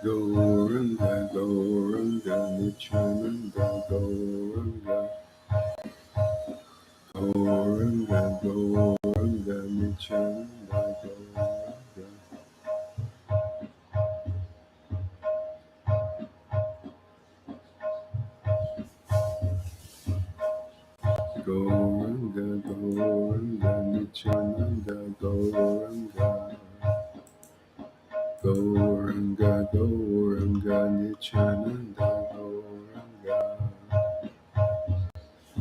Gauranga, Gauranga, Nityananda, Gauranga, Gauranga, Gauranga, Nityananda, Gauranga, Gauranga, Gauranga, Nityananda, Gauranga, Gauranga, Gauranga, Nityananda, Gauranga,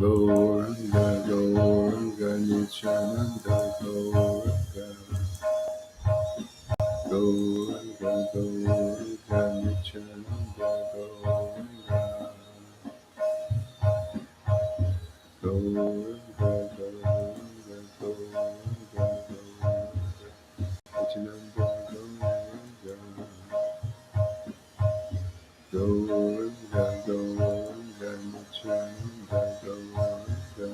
Gauranga, Gauranga, Nityananda, Gauranga, Gauranga, Gauranga, Nityananda, Gauranga, Gauranga, Gauranga, Gauranga, Nityananda, Gauranga, Gauranga, Gauranga, Nityananda, Gauranga,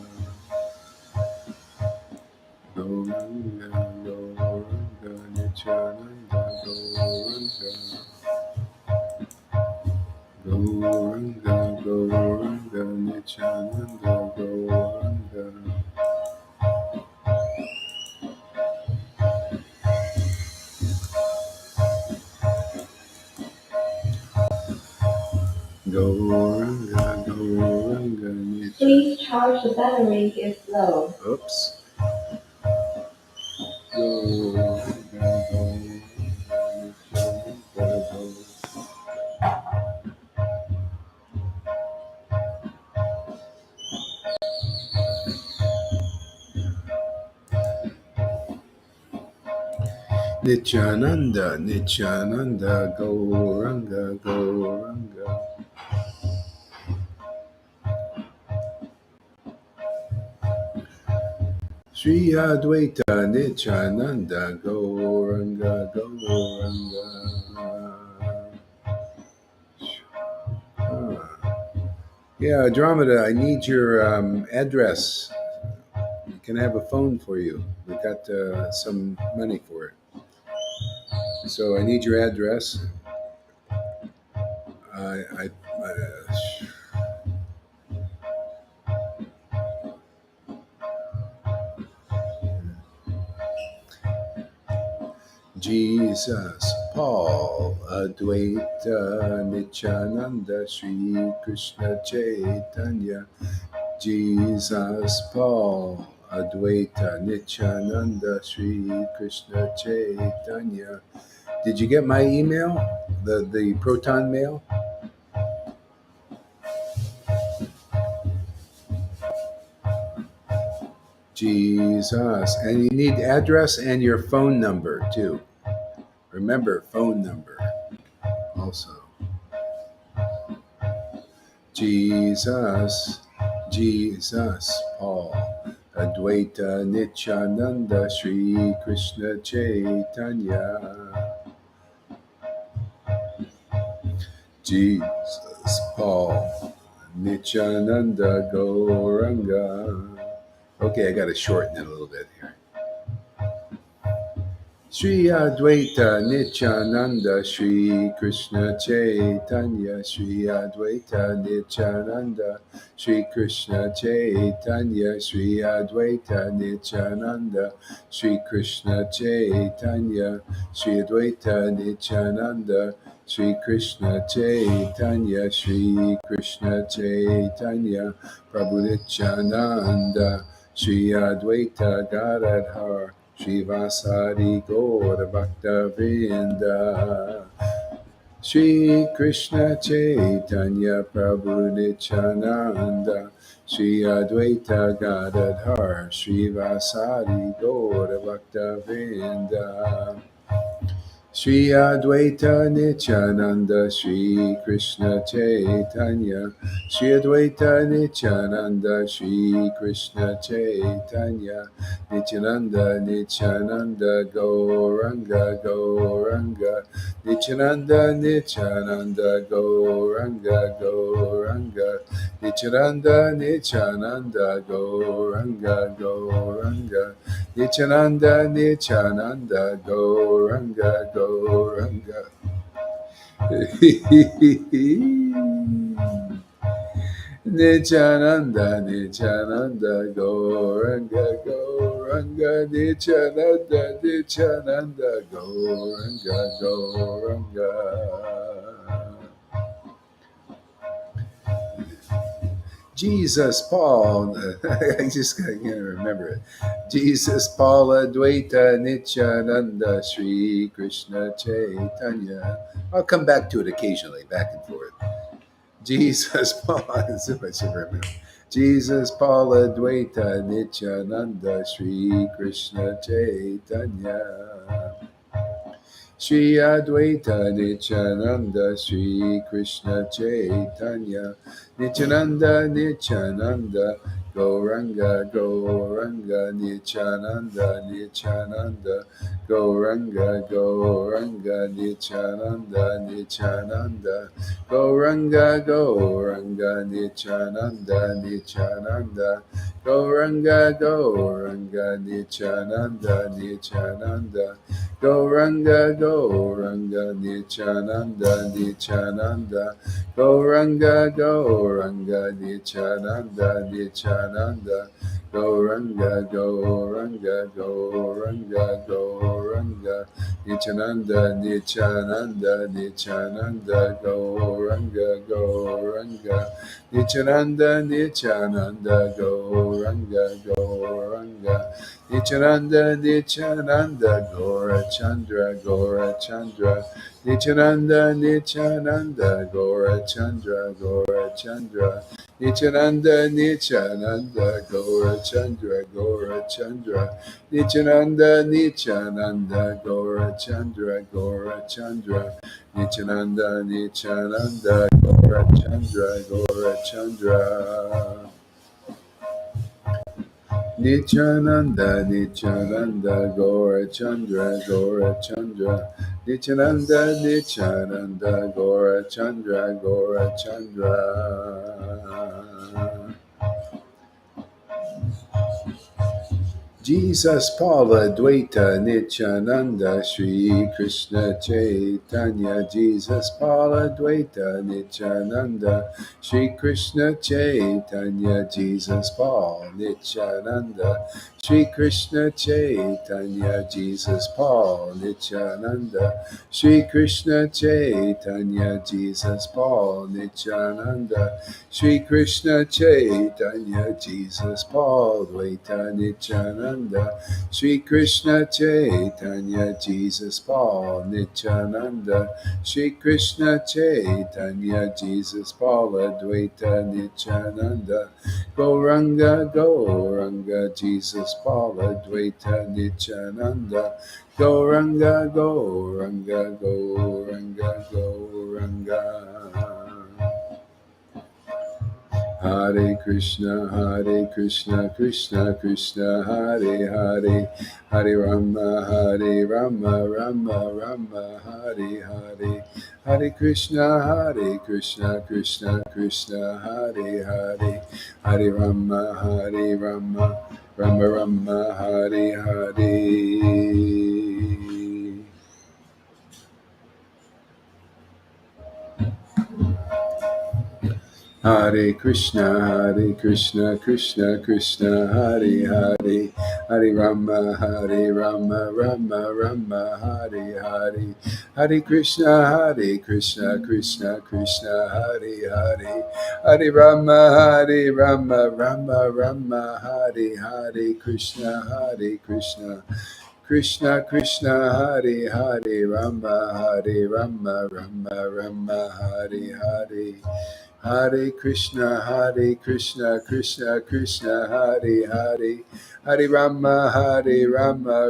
Gauranga, Gauranga, Nityananda, Gauranga, Gauranga, Gauranga, Nityananda, Gauranga, Gauranga, Gauranga, Please charge the battery if low. Oops. Gauranga, Gauranga, Nityananda, Nityananda, Gauranga, Gauranga. Sri Advaita Nityananda, Gauranga, Gauranga. Yeah, Andromeda, I need your address. We can have a phone for you. We got some money for it. So I need your address. I Jesus, Paul, Advaita, Nityananda, Sri Krishna Chaitanya. Jesus, Paul, Advaita, Nityananda, Sri Krishna Chaitanya. Did you get my email? The proton mail? Jesus. And you need address and your phone number too. Remember, phone number also. Jesus, Jesus, Paul, Advaita, Nityananda, Sri Krishna Chaitanya. Jesus, Paul, Nityananda, Gauranga. Okay, I got to shorten it a little bit here. Sri Advaita Nityananda Sri Krishna Chaitanya Sri Advaita Nityananda Sri Krishna Chaitanya Sri Advaita Nityananda Sri Krishna Chaitanya Sri Advaita Nityananda Sri Krishna Chaitanya Sri Krishna Chaitanya Prabhu Nityananda Sri Advaita Gadadhar Srivasari Gaura Bhakta Vrinda Shri Krishna Chaitanya Prabhu Nityananda Shri Advaita Gadadhar Srivasari Gaura Bhakta Vrinda Shri Advaita Nityananda Shri Krishna Chaitanya Shri Advaita Nityananda Shri Krishna Chaitanya Nityananda Nityananda Gauranga Gauranga Nityananda Nityananda Gauranga Gauranga Nityananda Nityananda Gauranga Gauranga Nityananda Nityananda Gauranga Gauranga Nityananda, Nityananda, Gauranga, Gauranga, Nityananda, Nityananda, Gauranga, Gauranga. Jesus, Paul, I just can't remember it. Jesus, Paul, Advaita, Nityananda, Sri Krishna Chaitanya. I'll come back to it occasionally, back and forth. Jesus, Paul, as if I should remember. Jesus, Paul, Advaita, Nityananda, Sri Krishna Chaitanya. Shri Advaita Nityananda Shri Krishna Chaitanya Nityananda Nityananda Gauranga Gauranga Nityananda Nityananda Gauranga Gauranga Nityananda Nityananda Gauranga Gauranga Nityananda Nityananda Gauranga Gauranga Nityananda Nityananda Gauranga, Gauranga, Nityananda, Nityananda, Gauranga, Gauranga, Nityananda, Nityananda, Gauranga, Gauranga, Gauranga, Gauranga, Nityananda, Nityananda, Nityananda, Gauranga, Gauranga, Nityananda, Nityananda, Gauranga, Gauranga, Nityananda, Nityananda, Gora Chandra, Gora Chandra, Nityananda, Nityananda, Gora Chandra, Gora Chandra, Nityananda, Nityananda, Gora Chandra, Gora Chandra, Nityananda, Nityananda, Gora Chandra, Gora Chandra, Nityananda, Nityananda, Gora Chandra, Gora Chandra. Nityananda, Nityananda, Gaura Chandra, Gaura Chandra, Nityananda, Nityananda, Gaura Chandra, Gaura Chandra. Jesus, Paula, Dvaita, Nityananda, Shri Krishna Chaitanya. Jesus, Paula, Dvaita, Nityananda, Shri Krishna Chaitanya. Jesus, Paul, Nityananda, Shri Krishna Chaitanya. Jesus, Paul, Nityananda, Shri Krishna Chaitanya. Jesus, Paul, Nityananda, Shri Krishna Chaitanya, Jesus, Paul, Dvaita, Nityananda, Shri Krishna Chaitanya, Jesus, Paul, Nityananda, Shri Krishna Chaitanya, Jesus, Paul, Advaita, Nityananda, Gauranga, Gauranga, Jesus, Paul, Advaita, Nityananda, Gauranga, Gauranga, Gauranga, Gauranga. Hare Krishna, Krishna Krishna, Hare Hare, Hare Rama, Rama Rama, Hare Hare, Hare Krishna, Krishna Krishna, Hare Hare, Hare Rama, Rama Rama, Hare Hare. Hare Krishna, Krishna Krishna, Hare Hare, Hare Rama, Rama, Hare Hare, Hare Krishna, Krishna Krishna, Hare Hare, Hare Rama, Rama, Hare Hare, Krishna, Krishna. Krishna Krishna Hare Hare Rama Rama Hare Hare Hare Krishna Krishna Hare Hare Hare Rama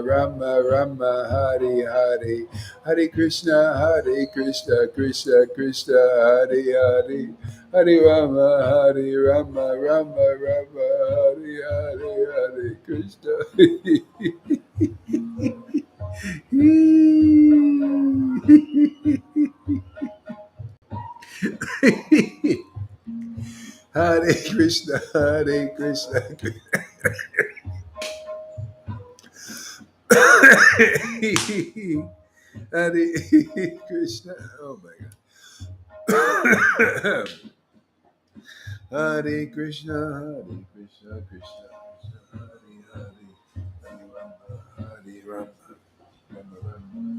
Rama Hare Hare Hare Krishna Krishna Hare Hare Hare Rama Hare Krishna. Hare Krishna, Hare Krishna. Hare Krishna. Oh my God. Hare Krishna, Hare Krishna, Krishna Krishna, Hare Hare, Hare Rama, Hare Rama, Rama Rama,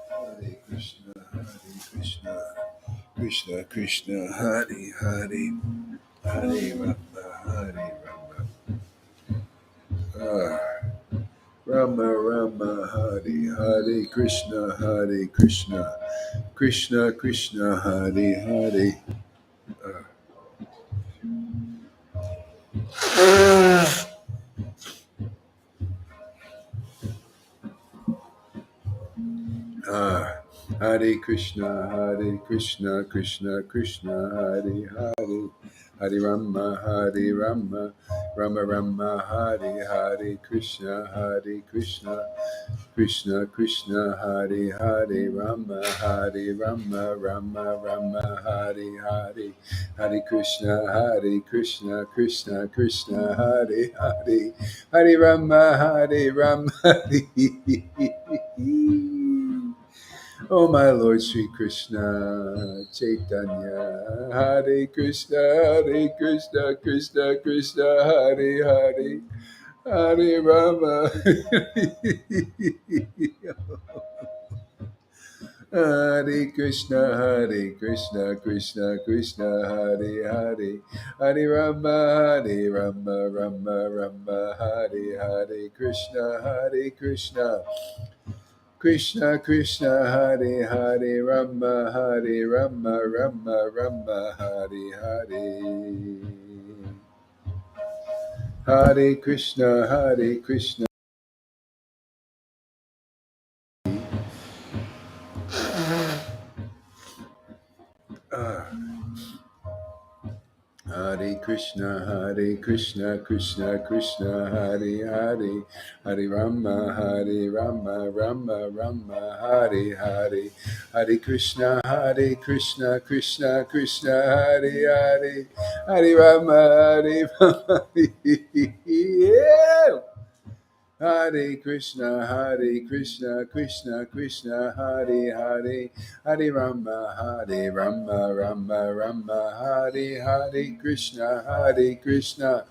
Hare Krishna, Hare Krishna, Krishna Krishna, Hare Hare, Hare Rama, Hare Rama. Ah, Rama Rama, Hare Hare, Krishna Hare Krishna, Krishna Krishna, Hare Hare. Ah, Hare Krishna, Hare Krishna, Krishna Krishna, Hare Hare, Hare Rama, Hare Rama, Rama Rama, Hare Hare, Krishna, Hare Krishna, Krishna Krishna, Hare Hare, Rama, Hare Rama, Rama Rama, Hare Hare, Hare Krishna, Hare Krishna, Krishna Krishna, Hare Hare, Hare Rama, Hare Rama. Oh, my Lord Sri Krishna Chaitanya, Hare Krishna, Hare Krishna, Krishna Krishna, Hare Hare, Hare Rama. Hare Krishna, Hare Krishna, Krishna Krishna, Hare Hare, Hare Rama, Hare Rama, Rama Rama, Hare Hare, Krishna, Hare Krishna, Krishna Krishna, Hare Hare, Rama Hare Rama, Rama Rama, Hare Hare. Hare Krishna, Hare Krishna. Ah. Hare Krishna, Hare Krishna, Krishna Krishna, Hare Hare, Hare Rama, Hare Rama, Rama Rama, Hare Hare, Hare Krishna, Hare Krishna, Krishna Krishna, Hare Hare, Hare Rama, Hare Rama. Yeah. Hare Krishna, Hare Krishna, Krishna Krishna, Hare Hare, Hare Rama, Hare Rama, Rama Rama, Hare Hare, Krishna, Hare Krishna,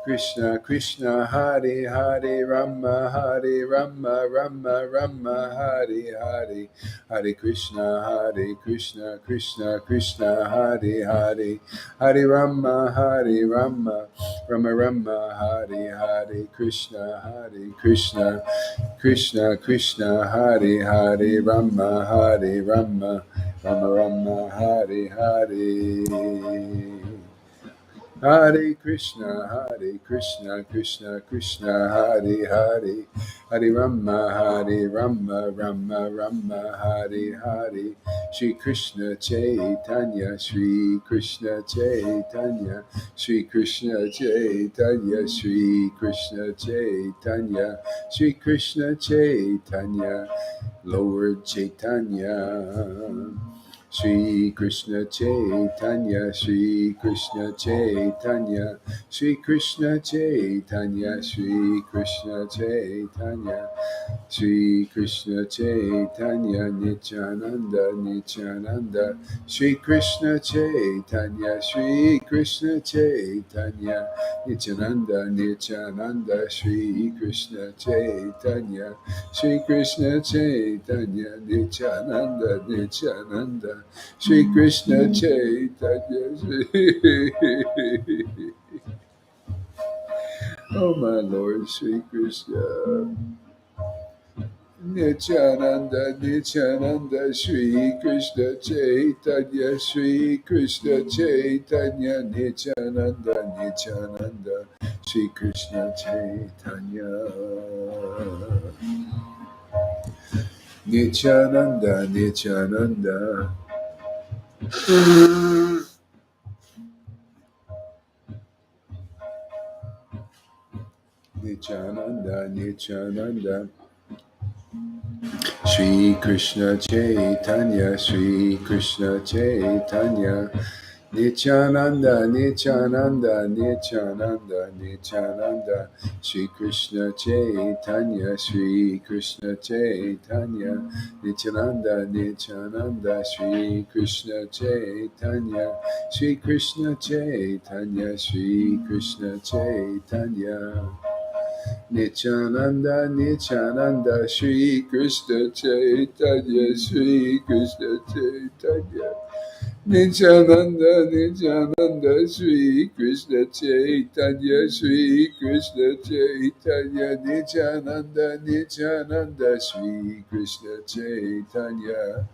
Krishna Krishna, Hare Hare, Rama Hare Rama, Rama Rama, Hare Hare, Hare Krishna, Hare Krishna, Krishna Krishna, Hare Hare, Hare Rama, Hare Rama, Rama Rama, Hare Hare, Krishna, Hare Krishna, Krishna Krishna, Hare Hare, Rama Hare Rama, Rama Rama, Hare Hare. Hare Krishna, Hare Krishna, Krishna Krishna, Hare Hare, Hare Rama, Hare Rama, Rama Rama, Hare Hare, Shri Krishna Chaitanya, Shri Krishna Chaitanya, Shri Krishna Chaitanya, Shri Krishna Chaitanya, Shri Krishna Chaitanya, Lord Caitanya. Shri Krishna Chaitanya, Shri Krishna Chaitanya, Shri Krishna Chaitanya, Shri Krishna Chaitanya, Shri Krishna Chaitanya, Nityananda, Nityananda, Shri Krishna Chaitanya, Shri Krishna Chaitanya, Nityananda, Nityananda, Shri Krishna Chaitanya, Shri Krishna Chaitanya, Nityananda, Nityananda, Shri Krishna Chaitanya, Shri Oh my Lord, Shri Krishna. Nityananda, Nityananda, Shri Krishna Chaitanya, Shri Krishna Chaitanya, Nityananda, Nityananda, Shri Krishna Chaitanya. Nityananda, Nityananda. Nityananda, Nityananda. Shri Krishna Chaitanya, Shri Krishna Chaitanya, Nityananda, Nityananda, Nityananda, Nityananda, Shri Krishna Chaitanya, Shri Krishna Chaitanya, Nityananda, Nityananda, Shri Krishna Chaitanya, Shri Krishna Chaitanya, Shri Krishna Chaitanya. Nityananda, Nityananda, Shri Krishna Chaitanya, Shri Krishna Chaitanya. Nityananda, Nityananda, Shri Krishna Chaitanya, Shri Krishna Chaitanya, Nityananda, Nityananda, Shri Krishna Chaitanya.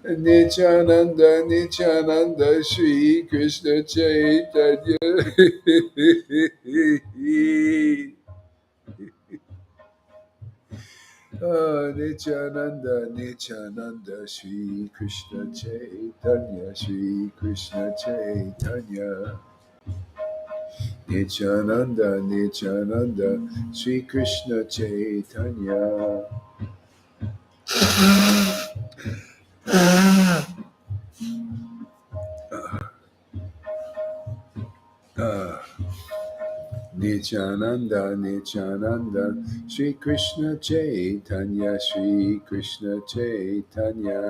Nityananda, Nityananda, Shri Krishna Chaitanya. Nityananda, Nityananda, Shri Krishna Chaitanya, Shri Krishna Chaitanya. Nityananda, Nityananda, Shri Krishna Chaitanya. Nityananda, Nityananda, Shri Krishna Chaitanya, Shri Krishna Chaitanya.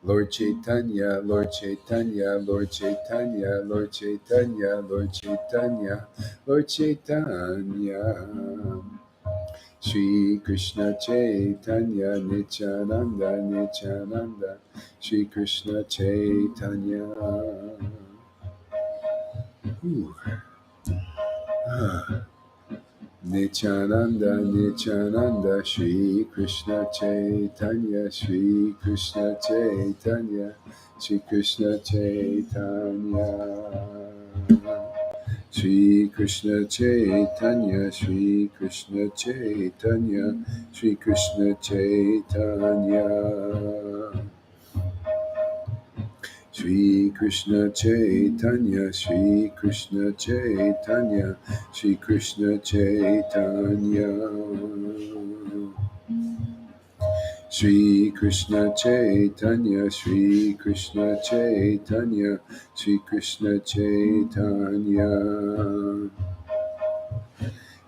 Lord Caitanya, Lord Caitanya, Lord Caitanya, Lord Caitanya, Lord Caitanya, Lord Caitanya. Shri Krishna Chaitanya, Nityananda, Nityananda, Shri Krishna Chaitanya. Ooh. Nityananda, Nityananda, Shri Krishna Chaitanya, Shri Krishna Chaitanya, Shri Krishna Chaitanya. Shri Krishna Chaitanya, Shri Krishna Chaitanya, Shri Krishna Chaitanya. Shri Krishna Chaitanya, Shri Krishna Chaitanya, Shri Krishna Chaitanya. Shri Krishna Chaitanya, Shri Krishna Chaitanya, Shri Krishna Chaitanya.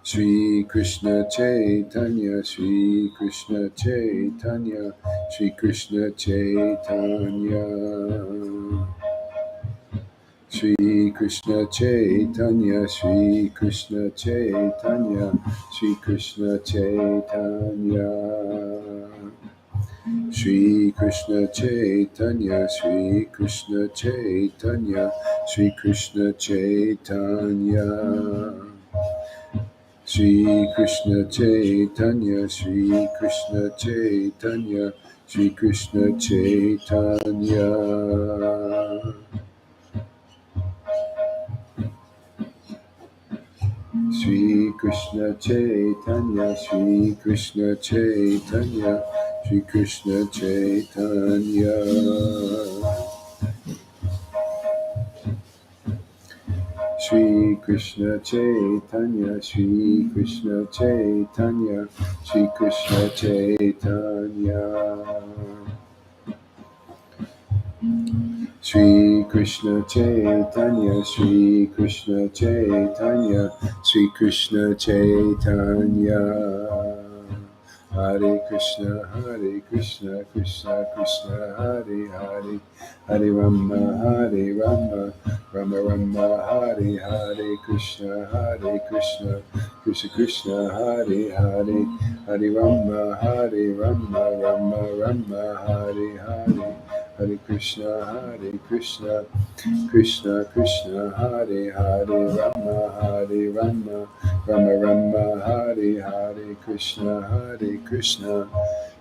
Shri Krishna Chaitanya, Shri Krishna Chaitanya, Shri Krishna Chaitanya. Shri Krishna Chaitanya, Shri Krishna Chaitanya, Shri Krishna Chaitanya. Shri Krishna Chaitanya, Shri Krishna Chaitanya, Shri Krishna Chaitanya. Shri Krishna Chaitanya, Shri Krishna Chaitanya, Shri Krishna Chaitanya. Shri Krishna Chaitanya, Shri Krishna Chaitanya, Shri Krishna Chaitanya. Shri Krishna Chaitanya, Shri Krishna Chaitanya, Shri Krishna Chaitanya. Shri Krishna Chaitanya, Shri Krishna Chaitanya, Shri Krishna Chaitanya. Hare Krishna, Hare Krishna, Krishna Krishna, Hare Hare, Hare Rama, Hare Rama, Rama Rama, Hare Hare, Krishna, Hare Krishna, Krishna Krishna, Hare Hare, Hare Rama, Hare Rama, Rama Rama, Hare Hare, Hare Krishna, Hare Krishna, Krishna Krishna, Hare Hare, Rama Hare Rama, Rama Rama, Hare Hare, Krishna, Hare Krishna,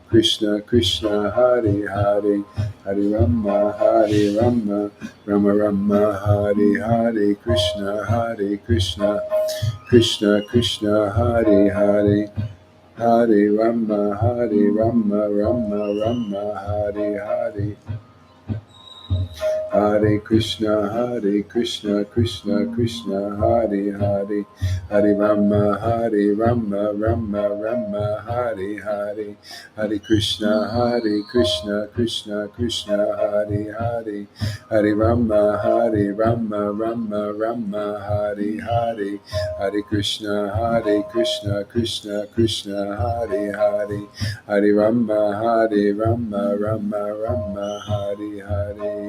Krishna Krishna, Hare Hare, Hare Rama, Hare Rama, Rama Rama, Hare Hare, Krishna, Hare Krishna, Krishna Krishna, Hare Hare, Hare Rama, Hare Rama, Rama Rama, Hare Hare. Hare Krishna, Krishna Krishna, Hare Hare, Hare Rama, Rama Rama, Hare Hare, Hare Krishna, Krishna Krishna, Hare Hare, Hare Rama, Rama Rama, Hare Hare, Hare Krishna, Krishna Krishna, Hare Hare, Hare Rama, Rama Rama, Hare Hare.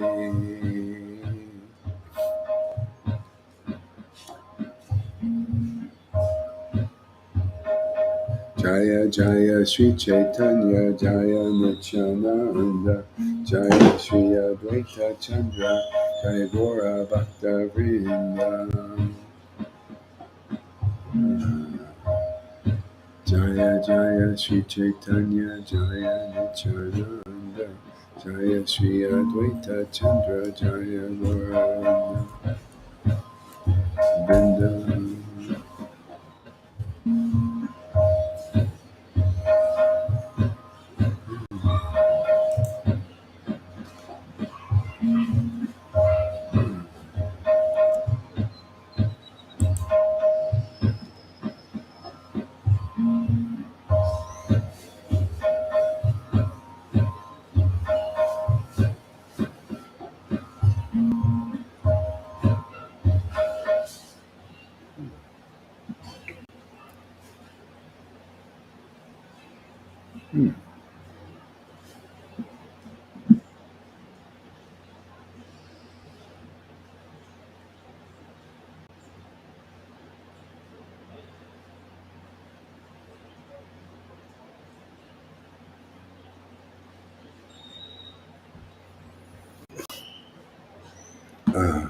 Jaya Jaya Sri Chaitanya, Jaya Nityananda, Jaya Sri Advaita Chandra, Jaya Gora Bhakta Vrinda. Jaya Jaya Sri Chaitanya, Jaya Nityananda, Jaya Sri Advaita Chandra, Jaya Gora Vrinda. Hmm. Uh,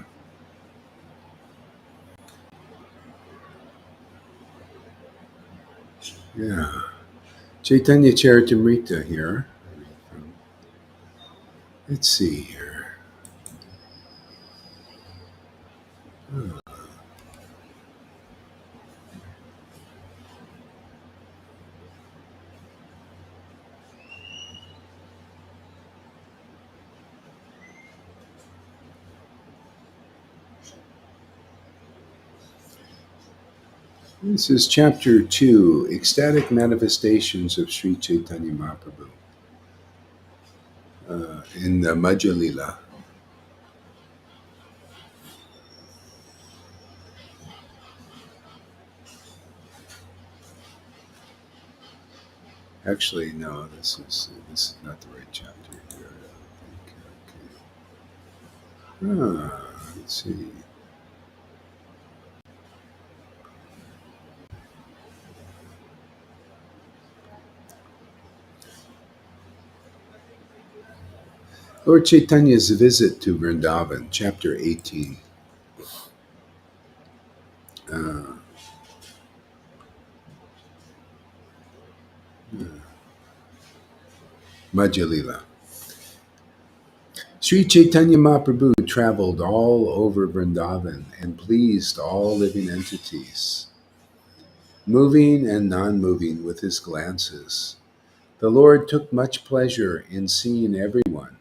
yeah. Chaitanya Charitamrita here. Let's see here. This is chapter 2, Ecstatic Manifestations of Sri Chaitanya Mahaprabhu in the Madhya Lila. Actually, no, this is not the right chapter here. I think. Okay. Let's see. Lord Chaitanya's visit to Vrindavan, chapter 18. Uh, Madhya Lila. Sri Chaitanya Mahaprabhu traveled all over Vrindavan and pleased all living entities, moving and non-moving with his glances. The Lord took much pleasure in seeing everyone.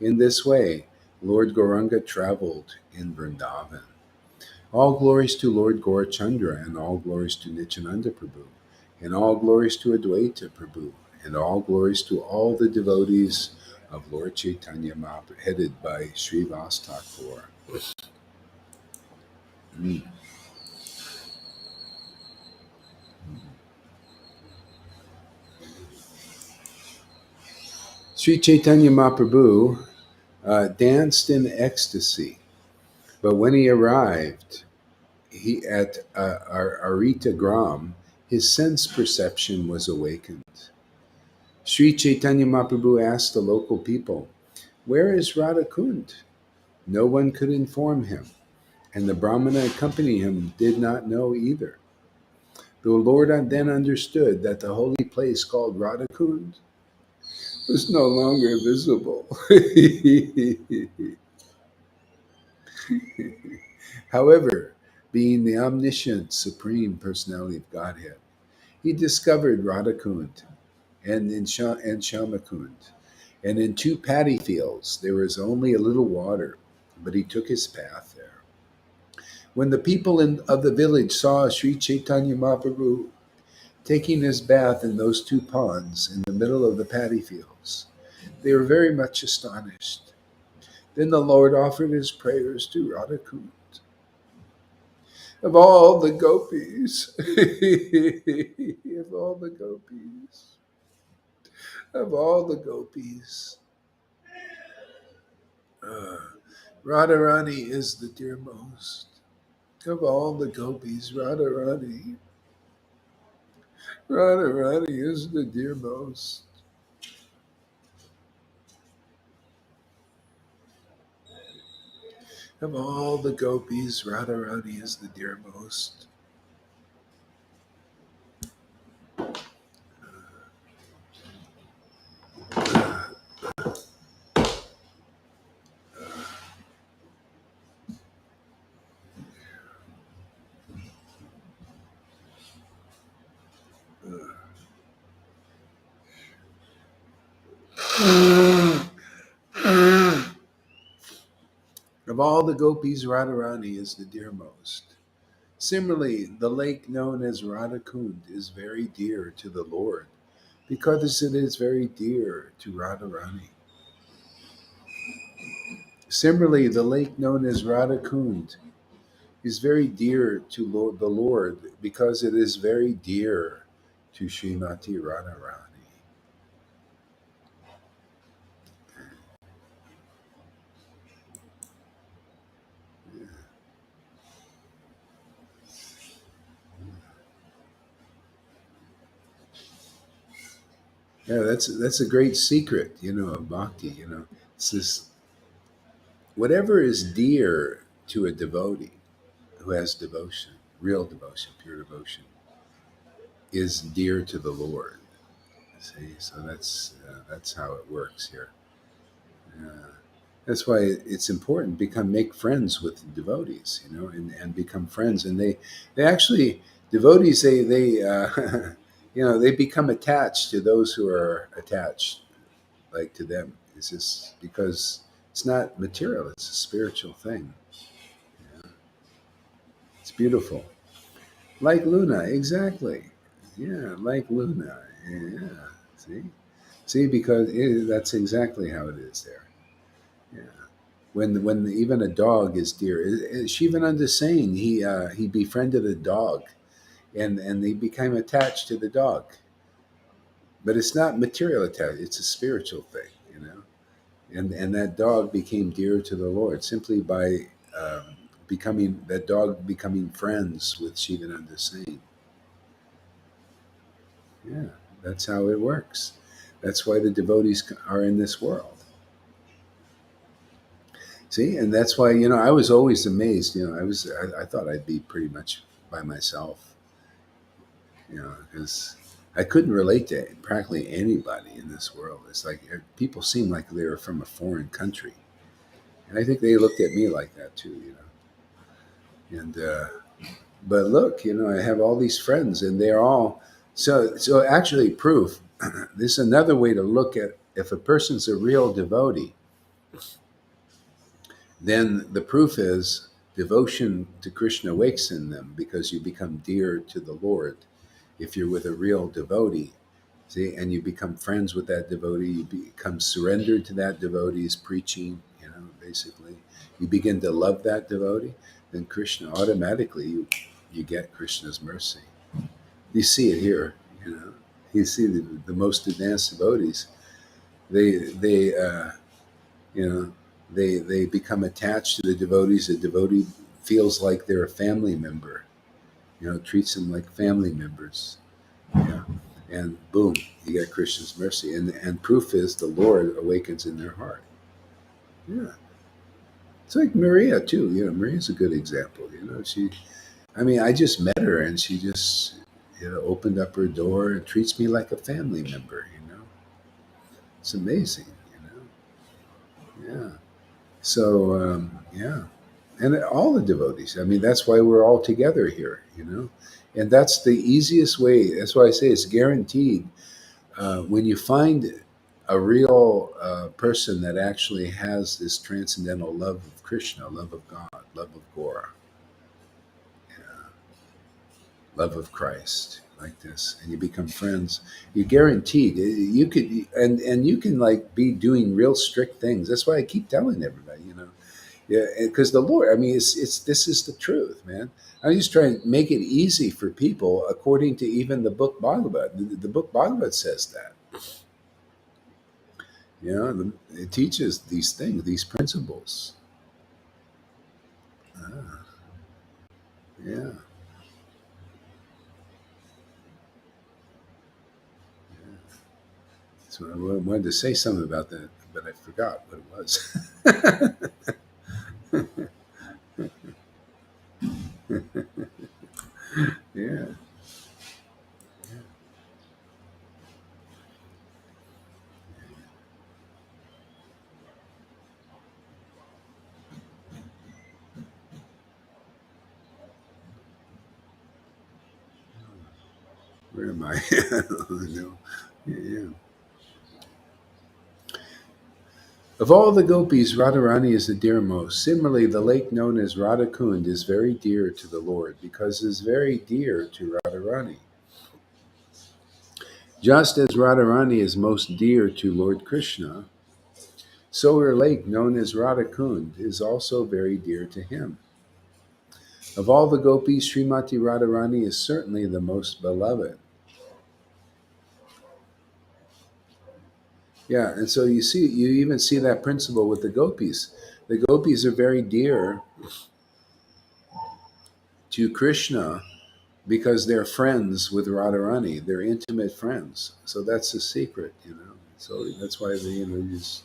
In this way, Lord Gauranga traveled in Vrindavan. All glories to Lord Gaurachandra, and all glories to Nityananda Prabhu, and all glories to Advaita Prabhu, and all glories to all the devotees of Lord Chaitanya Mahaprabhu, headed by Srivas Thakur. Mm. Sri Chaitanya Mahaprabhu danced in ecstasy, but when he arrived at Arita Gram, his sense perception was awakened. Sri Chaitanya Mahaprabhu asked the local people, "Where is Radha Kund?" No one could inform him, and the Brahmana accompanying him did not know either. The Lord then understood that the holy place called Radha Kund was no longer visible. However, being the omniscient supreme personality of Godhead, he discovered Radha Kund and Shamakund, And in two paddy fields there was only a little water, but he took his path there. When the people of the village saw Sri Chaitanya Mahaprabhu taking his bath in those two ponds in the middle of the paddy fields, they were very much astonished. Then the Lord offered his prayers to Radhakund. Of all the gopis, of all the gopis, of all the gopis, uh, Radharani is the dearmost. Of all the gopis, Radharani is the dearmost. Of all the gopis, Radharani is the dearmost. Of all the gopis, Radharani is the dearmost. Similarly, the lake known as Radhakund is very dear to the Lord because it is very dear to Radharani. Similarly, the lake known as Radhakund is very dear to the Lord because it is very dear to Srimati Radharani. Yeah, that's a great secret, of bhakti. It's this: whatever is dear to a devotee who has devotion, real devotion, pure devotion, is dear to the Lord. See, so that's how it works here. Yeah. That's why it's important make friends with devotees, and become friends. And they actually devotees they they become attached to those who are attached like to them. It's just because it's not material; it's a spiritual thing. Yeah. It's beautiful, like Luna, exactly. Yeah, like Luna. Yeah. See, because that's exactly how it is there. Yeah. When even a dog is dear. Shivananda saying he befriended a dog, and they became attached to the dog. But it's not material attachment; it's a spiritual thing. And that dog became dear to the Lord simply by becoming friends with Shivananda Sain. Yeah, that's how it works. That's why the devotees are in this world. See, and that's why I was always amazed. I thought I'd be pretty much by myself. Because I couldn't relate to practically anybody in this world. It's like people seem like they were from a foreign country, and I think they looked at me like that too. And but look, I have all these friends, and they're all so actually proof. This is another way to look at if a person's a real devotee. Then the proof is devotion to Krishna wakes in them because you become dear to the Lord. If you're with a real devotee, see, and you become friends with that devotee, you become surrendered to that devotee's preaching, basically. You begin to love that devotee, then Krishna automatically you get Krishna's mercy. You see it here, You see the most advanced devotees, they you know they become attached to the devotees. The devotee feels like they're a family member, treats them like family members. Yeah. And boom, you get Krishna's mercy. And proof is the Lord awakens in their heart. Yeah. It's like Maria too. Maria's a good example. I just met her and she just, opened up her door and treats me like a family member. It's amazing, Yeah. So, yeah. And all the devotees. That's why we're all together here. And that's the easiest way. That's why I say it's guaranteed. When you find a real person that actually has this transcendental love of Krishna, love of God, love of Gora, love of Christ, like this, and you become friends, you're guaranteed you could, and you can like be doing real strict things. That's why I keep telling everybody, yeah, because the Lord, I mean, it's this is the truth, man. I'm just trying to make it easy for people, according to even the book Bhagavad. The book Bhagavad says that. It teaches these things, these principles. Ah, yeah. So I wanted to say something about that, but I forgot what it was. Yeah. Where am I? No. Yeah. Of all the gopis, Radharani is the dearmost. Similarly, the lake known as Radhakund is very dear to the Lord because it is very dear to Radharani. Just as Radharani is most dear to Lord Krishna, so her lake known as Radhakund is also very dear to him. Of all the gopis, Srimati Radharani is certainly the most beloved. Yeah, and so you even see that principle with the gopis. The gopis are very dear to Krishna because they're friends with Radharani. They're intimate friends. So that's the secret. So that's why they just.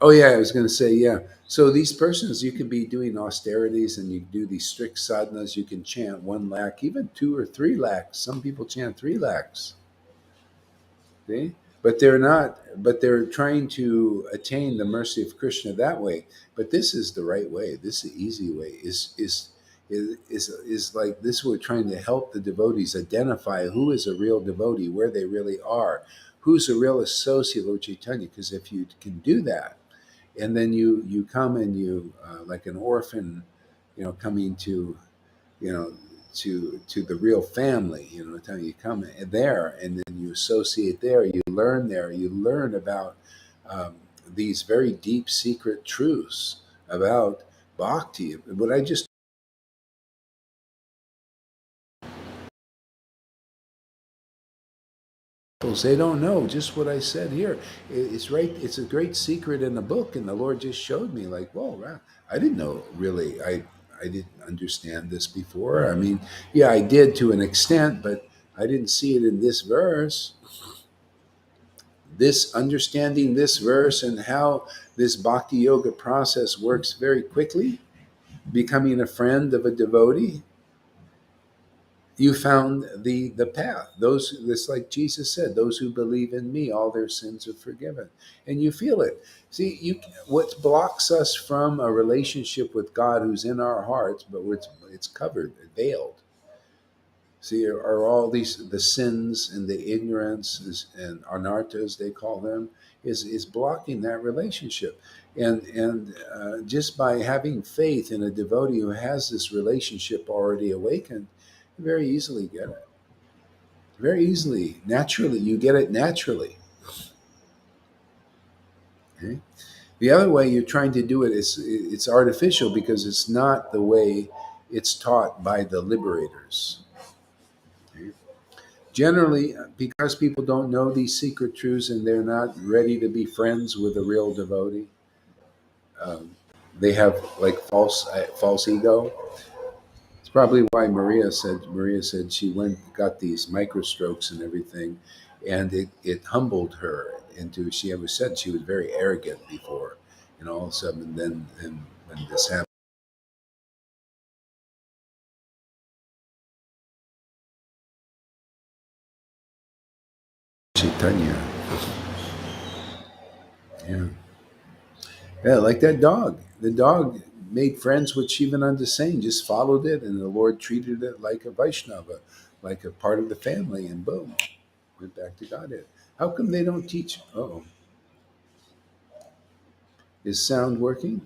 Oh yeah, I was going to say yeah. So these persons, you can be doing austerities and you do these strict sadhanas. You can chant 1 lakh, even 2 or 3 lakhs. Some people chant 3 lakhs. See? But they're not. But they're trying to attain the mercy of Krishna that way. But this is the right way. This is the easy way. Is like this. We're trying to help the devotees identify who is a real devotee, where they really are, who's a real associate of Lord Chaitanya. Because if you can do that, and then you come and you like an orphan, coming to you know, to the real family. You come there and then you associate there. You learn there. You learn about these very deep secret truths about bhakti. What I just they don't know just what I said here. It's right. It's a great secret in the book, and the Lord just showed me. Like, whoa, wow, I didn't know really. I didn't understand this before. I mean, yeah, I did to an extent, but I didn't see it in this verse. This understanding this verse and how this bhakti yoga process works very quickly, becoming a friend of a devotee, you found the path. Those, it's like Jesus said, those who believe in me, all their sins are forgiven. And you feel it. See, what blocks us from a relationship with God who's in our hearts, but it's covered, veiled. See, are all these the sins and the ignorance and anartas they call them is blocking that relationship, and just by having faith in a devotee who has this relationship already awakened, you very easily get it. Very easily, naturally, you get it naturally. Okay? The other way you're trying to do it is it's artificial because it's not the way it's taught by the liberators. Okay? Generally, because people don't know these secret truths and they're not ready to be friends with a real devotee, um, they have like false ego. It's probably why Maria said she went got these microstrokes and everything, and it humbled her into. She ever said she was very arrogant before, and all of a sudden, and when this happened, Chaitanya, yeah. Yeah, like that dog. The dog made friends with Shivananda Singh, just followed it, and the Lord treated it like a Vaishnava, like a part of the family, and boom, went back to Godhead. How come they don't teach? Oh, is sound working?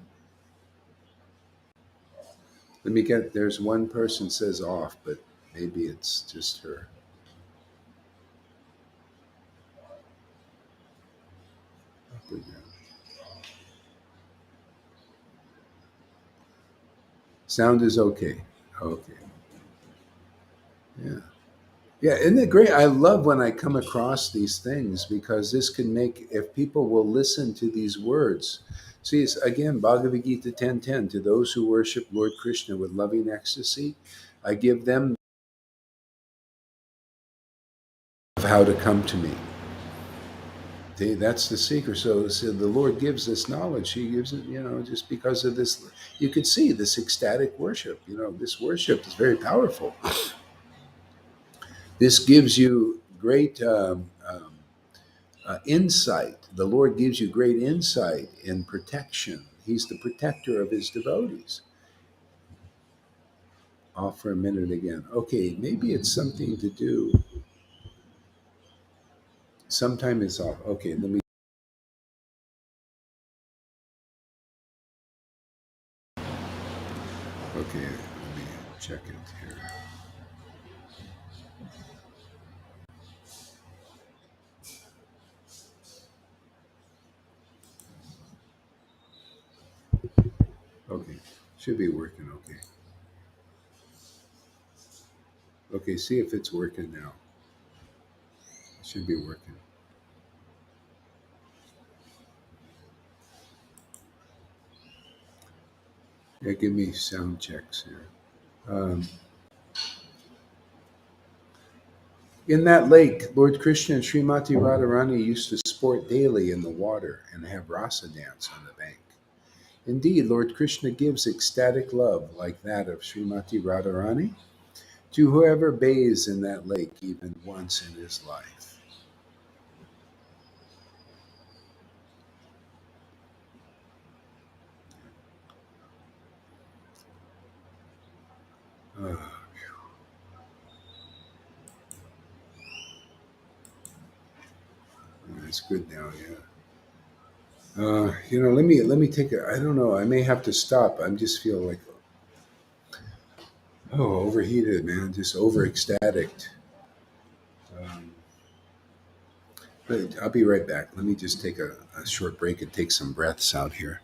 Let me get. There's one person says off, but maybe it's just her. Up or down. Sound is okay. Okay. Yeah. Yeah, isn't it great? I love when I come across these things because this can make, if people will listen to these words. See, it's again, Bhagavad Gita 10:10. To those who worship Lord Krishna with loving ecstasy, I give them of how to come to me. See, that's the secret. So the Lord gives this knowledge. He gives it, just because of this. You could see this ecstatic worship. This worship is very powerful. This gives you great insight. The Lord gives you great insight in protection. He's the protector of his devotees. Off for a minute again. Okay, maybe it's something to do. Sometime it's off. Okay, let me. Okay, let me check it here. Okay, should be working. Okay. Okay, see if it's working now. It should be working. Yeah, give me sound checks here. Um, in that lake, Lord Krishna and Srimati Radharani used to sport daily in the water and have rasa dance on the bank. Indeed, Lord Krishna gives ecstatic love like that of Srimati Radharani to whoever bathes in that lake even once in his life. Oh, that's good now, yeah. Let me take a. I don't know. I may have to stop. I just feel like overheated, man. Just over ecstatic. Um, but I'll be right back. Let me just take a short break and take some breaths out here.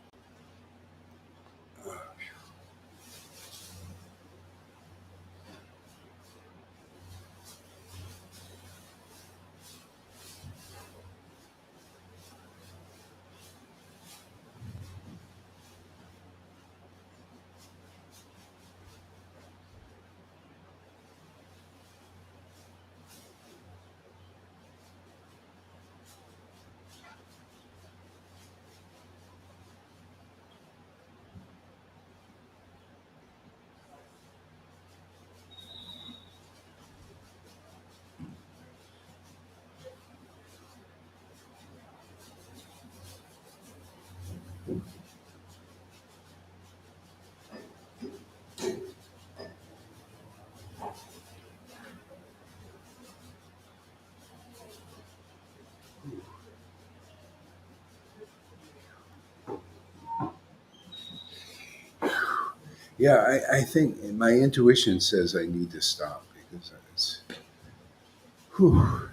Yeah, I think my intuition says I need to stop because it's. Whew,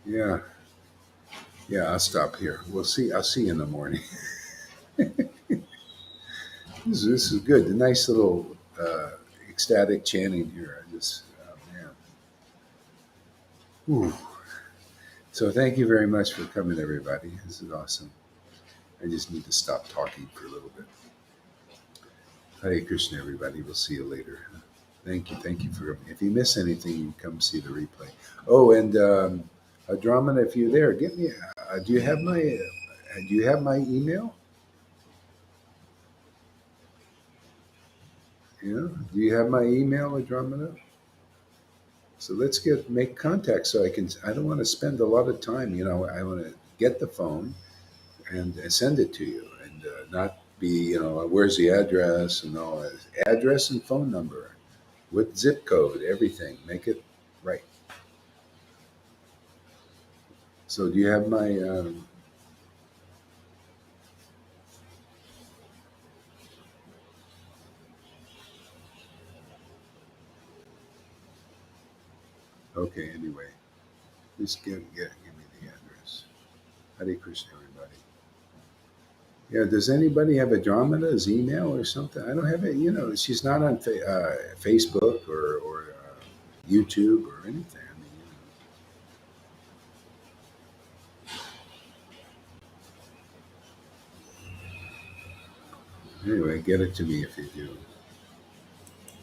yeah, yeah. I'll stop here. We'll see. I'll see you in the morning. This is good. The nice little ecstatic chanting here. I just, oh, man. Whew. So thank you very much for coming, everybody. This is awesome. I just need to stop talking for a little bit. Hare Krishna, everybody. We'll see you later. Thank you. Thank you for. If you miss anything, you can come see the replay. Oh, and Dramana, if you're there, get me. Do you have my? Do you have my email? Yeah. Do you have my email, Dramana? So let's make contact so I can. I don't want to spend a lot of time. I want to get the phone and send it to you, and not be. Where's the address and all that. Address and phone number with zip code, everything. Make it right. So do you have my? Okay. Anyway, just give me the address. Hare Krishna, everybody. Yeah. Does anybody have a Dramada's email or something? I don't have it. She's not on Facebook or YouTube or anything. I mean, anyway, get it to me if you do.